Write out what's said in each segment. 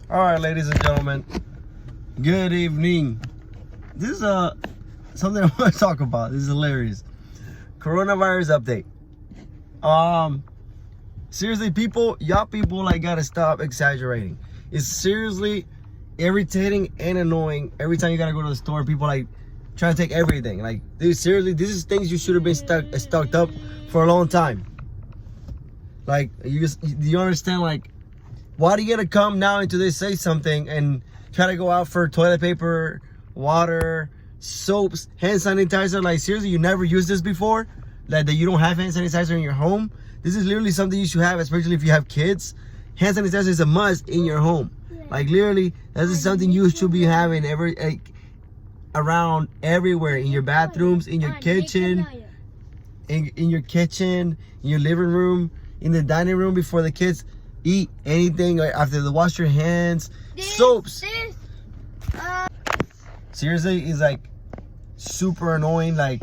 All right, ladies and gentlemen, good evening. This is something I want to talk about. This is hilarious. Coronavirus update. Seriously, y'all people like gotta stop exaggerating. It's seriously irritating and annoying every time you gotta go to the store. People like trying to take everything. Like, dude, seriously, this is things you should have been stocked up for a long time. Like, do you understand? Like, why do you gotta come now into this, say something, and try to go out for toilet paper, water, soaps, hand sanitizer? Like, seriously, you never used this before? Like, that you don't have hand sanitizer in your home? This is literally something you should have, especially if you have kids. Hand sanitizer is a must in your home. Like, literally, this is something you should be having around everywhere, in your bathrooms, in your kitchen, in your kitchen, in your living room, in the dining room before the kids eat anything, like after they wash your hands. Soaps. Seriously, it's like super annoying. Like,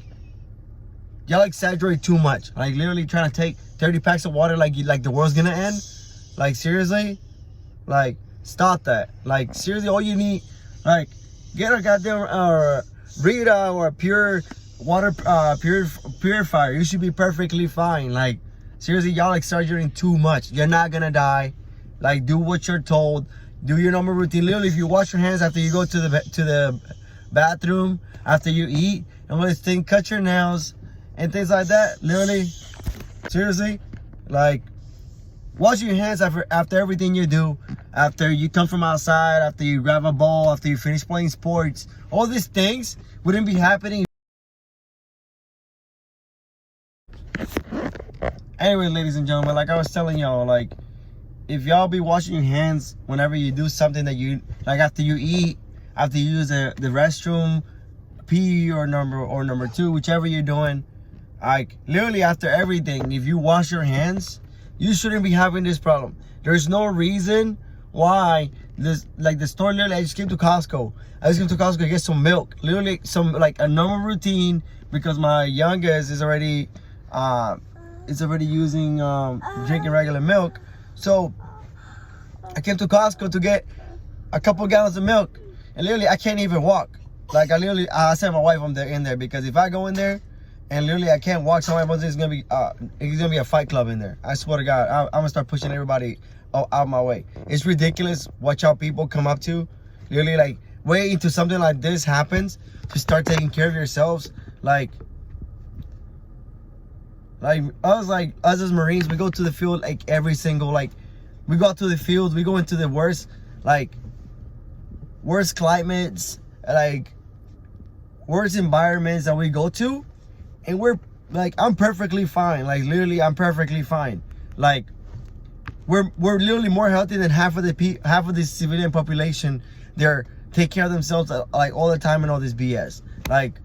y'all exaggerate too much. Like, literally trying to take 30 packs of water like the world's gonna end. Like, seriously, like, stop that. Like, seriously, all you need, like, get a goddamn Rita or a pure water purifier. You should be perfectly fine. Like, seriously, y'all exaggerating too much. You're not gonna die. Like, do what you're told. Do your normal routine. Literally, if you wash your hands after you go to the bathroom, after you eat, and when it's thing, cut your nails and things like that. Literally, seriously, like, wash your hands after everything you do. After you come from outside, after you grab a ball, after you finish playing sports. All these things wouldn't be happening. Anyway, ladies and gentlemen, like I was telling y'all, like, if y'all be washing your hands whenever you do something that you, like after you eat, after you use the restroom, pee or number two, whichever you're doing, like, literally after everything, if you wash your hands, you shouldn't be having this problem. There's no reason why this, like, the store, literally, I just came to Costco. To get some milk. Literally, like, a normal routine, because my youngest is already using, drinking regular milk. So, I came to Costco to get a couple gallons of milk. And literally, I can't even walk. Like, I sent my wife in there, because if I go in there, and literally I can't walk, somebody, it's gonna be a fight club in there. I swear to God, I'm gonna start pushing everybody out my way. It's ridiculous what y'all people come up to. Literally, like, wait until something like this happens to start taking care of yourselves. Like us as Marines, we go to the field like every single, like, we go out to the field, we go into the worst climates, like worst environments that we go to, and we're like, I'm perfectly fine. Like, literally, I'm perfectly fine. Like, we're literally more healthy than half of the civilian population. They're take care of themselves like all the time and all this BS. Like,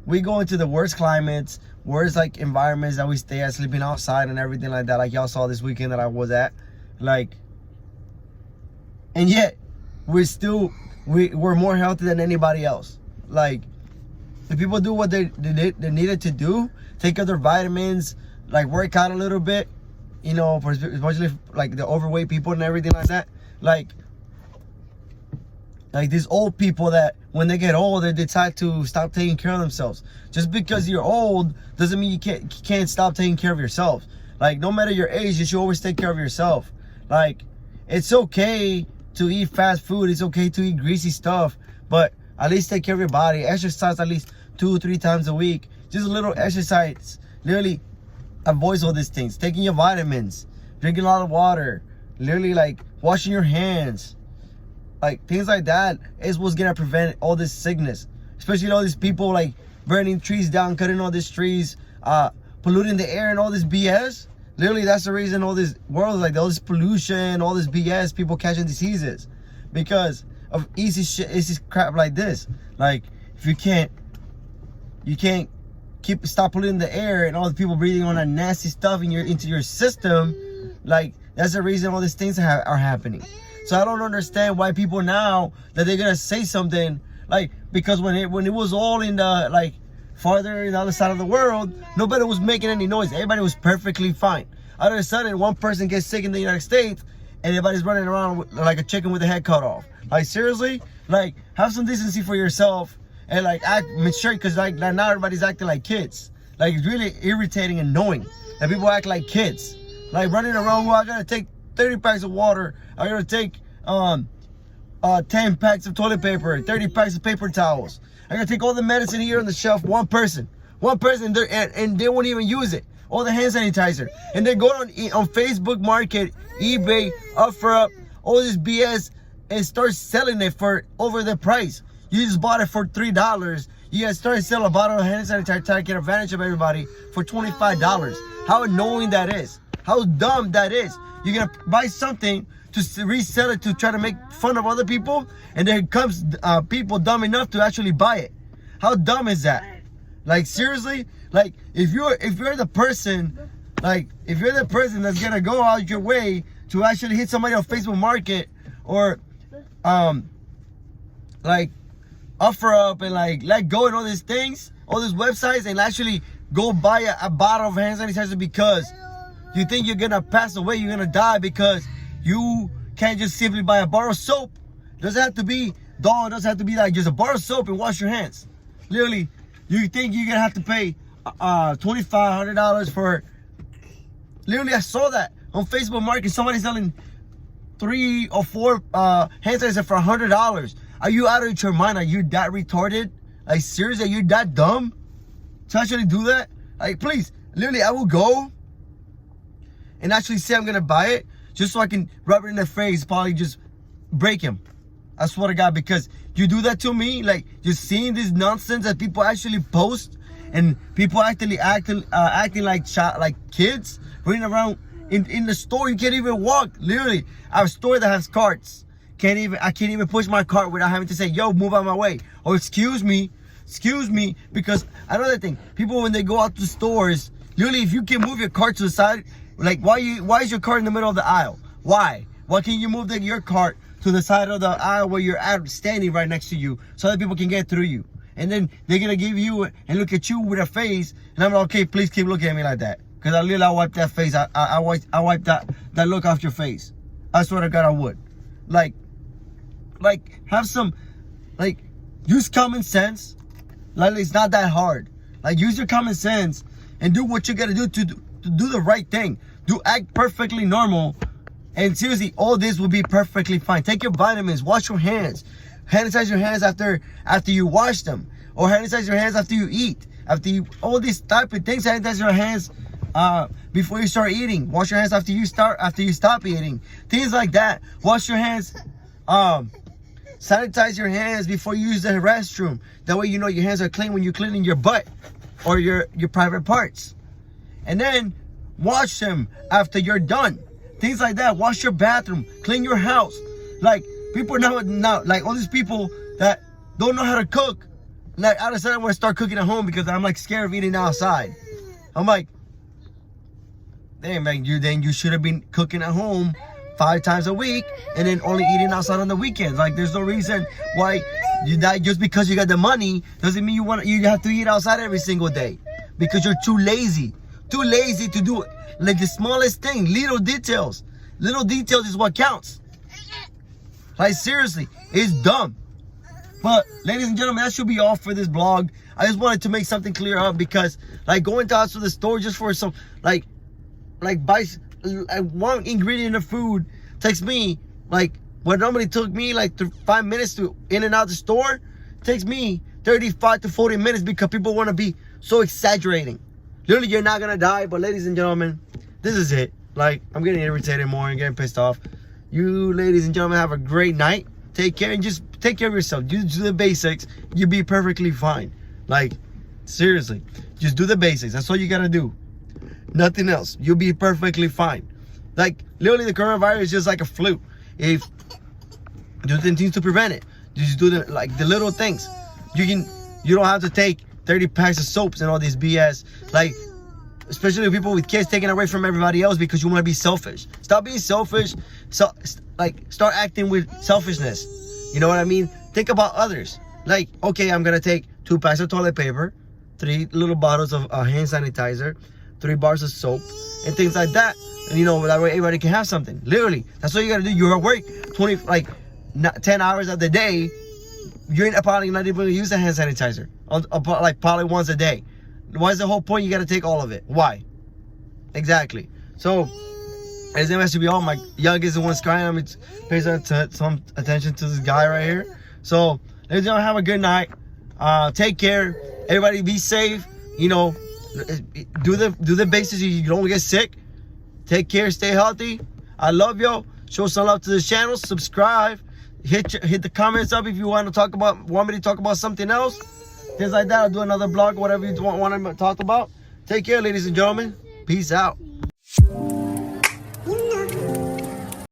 we go into the worst climates, worst like environments that we stay at, sleeping outside and everything like that. Like, y'all saw this weekend that I was at. Like, and yet we're more healthy than anybody else. Like, if people do what they needed to do, take other vitamins, like work out a little bit, you know, especially like the overweight people and everything like that. Like these old people that when they get old, they decide to stop taking care of themselves. Just because you're old doesn't mean you can't stop taking care of yourself. Like, no matter your age, you should always take care of yourself. Like, it's okay to eat fast food. It's okay to eat greasy stuff, but at least take care of your body. Exercise at least 2 or 3 times a week. Just a little exercise. Literally avoids all these things. Taking your vitamins, drinking a lot of water, literally like washing your hands. Like, things like that is what's gonna prevent all this sickness. Especially all these people like burning trees down, cutting all these trees, polluting the air and all this BS. Literally, that's the reason all this world is like all this pollution, all this BS, people catching diseases. Because of easy crap like this. Like, if you can't stop polluting the air and all the people breathing on that nasty stuff into your system, like, that's the reason all these things are happening. So I don't understand why people now that they're gonna say something, like, because when it was all in the, like, farther in the other side of the world, nobody was making any noise. Everybody was perfectly fine. All of a sudden, one person gets sick in the United States, everybody's running around like a chicken with the head cut off. Like, seriously, like, have some decency for yourself and like act mature, because like now everybody's acting like kids. Like, it's really irritating and annoying that people act like kids. Like, running around, well, I gotta take 30 packs of water, I gotta take 10 packs of toilet paper, 30 packs of paper towels, I gotta take all the medicine here on the shelf. One person there, and they won't even use it. All the hand sanitizer, and they go on Facebook Market, eBay, up all this BS, and start selling it for over the price. You just bought it for $3. You guys started selling a bottle of hand sanitizer to get advantage of everybody for $25. How annoying that is. How dumb that is. You're gonna buy something to resell it to try to make fun of other people, and there comes people dumb enough to actually buy it. How dumb is that? Like, seriously, like, if you're the person, like, if you're the person that's gonna go out your way to actually hit somebody on Facebook Market, or like offer up and like let go and all these things, all these websites, and actually go buy a bottle of hand sanitizer because you think you're gonna pass away, you're gonna die, because you can't just simply buy a bar of soap. It doesn't have to be doll, it doesn't have to be like just a bar of soap and wash your hands. Literally, you think you're gonna have to pay $2,500 for, literally I saw that on Facebook Market, somebody selling 3 or 4 hand sanitizer for $100. Are you out of your mind? Are you that retarded? Like, seriously, are you that dumb to actually do that? Like, please, literally, I will go and actually say I'm gonna buy it just so I can rub it in their face, probably just break him. I swear to God, because you do that to me, like, just seeing this nonsense that people actually post, and people actually acting like kids running around in the store. You can't even walk. Literally, I have a store that has carts. I can't even push my cart without having to say, yo, move out of my way, or excuse me, because another thing, people when they go out to stores, literally, if you can move your cart to the side, like, why is your cart in the middle of the aisle? Why can't you move your cart to the side of the aisle where you're standing right next to you, so that people can get through you? And then they're gonna give you and look at you with a face, and I'm like, okay, please keep looking at me like that, because I wipe that face, I wipe that look off your face. I swear to God, I would. Like, have some, like, use common sense. Like, it's not that hard. Like, use your common sense and do what you gotta do to do the right thing. Act perfectly normal, and seriously, all this will be perfectly fine. Take your vitamins, wash your hands, sanitize your hands after you wash them, or sanitize your hands after you eat, all these type of things. Sanitize your hands before you start eating. Wash your hands after you stop eating. Things like that. Wash your hands. Sanitize your hands before you use the restroom. That way you know your hands are clean when you're cleaning your butt or your private parts. And then wash them after you're done. Things like that. Wash your bathroom. Clean your house. Like, people now, like, all these people that don't know how to cook. Like, I decided I want to start cooking at home because I'm like scared of eating outside. I'm like, damn, man, you should have been cooking at home 5 times a week and then only eating outside on the weekends. Like, there's no reason why just because you got the money doesn't mean you have to eat outside every single day, because you're too lazy to do it. Like, the smallest thing, little details is what counts. Like, seriously, it's dumb. But ladies and gentlemen, that should be all for this vlog. I just wanted to make something clear up, because like going to the store just for some like buy one ingredient of food takes me like what normally took me like 5 minutes to in and out the store, takes me 35 to 40 minutes, because people want to be so exaggerating. Literally, you're not gonna die, but ladies and gentlemen, this is it. Like, I'm getting irritated more and getting pissed off. You ladies and gentlemen, have a great night. Take care, and just take care of yourself. You do the basics, you'll be perfectly fine. Like, seriously, just do the basics. That's all you gotta do. Nothing else. You'll be perfectly fine. Like, literally, the coronavirus is just like a flu. If do the things to prevent it, just do the little things. You don't have to take 30 packs of soaps and all this BS. Like, especially people with kids, taking away from everybody else because you want to be selfish. Stop being selfish. So, like, start acting with selfishness. You know what I mean? Think about others. Like, okay, I'm gonna take 2 packs of toilet paper, 3 little bottles of hand sanitizer, 3 bars of soap, and things like that. And you know, that way everybody can have something. Literally, that's what you gotta do. You're at work 10 hours of the day. You're probably not even gonna use a hand sanitizer, like probably once a day. Why is the whole point? You gotta take all of it. Why? Exactly. So, his name has to be on. My youngest is the one crying. I'm pay some attention to this guy right here. So, ladies and gentlemen, have a good night. Take care. Everybody be safe. You know, do the basics. You don't get sick. Take care. Stay healthy. I love y'all. Show some love to the channel. Subscribe. Hit the comments up if you want me to talk about something else. Things like that. I'll do another vlog, whatever you want to talk about. Take care, ladies and gentlemen. Peace out.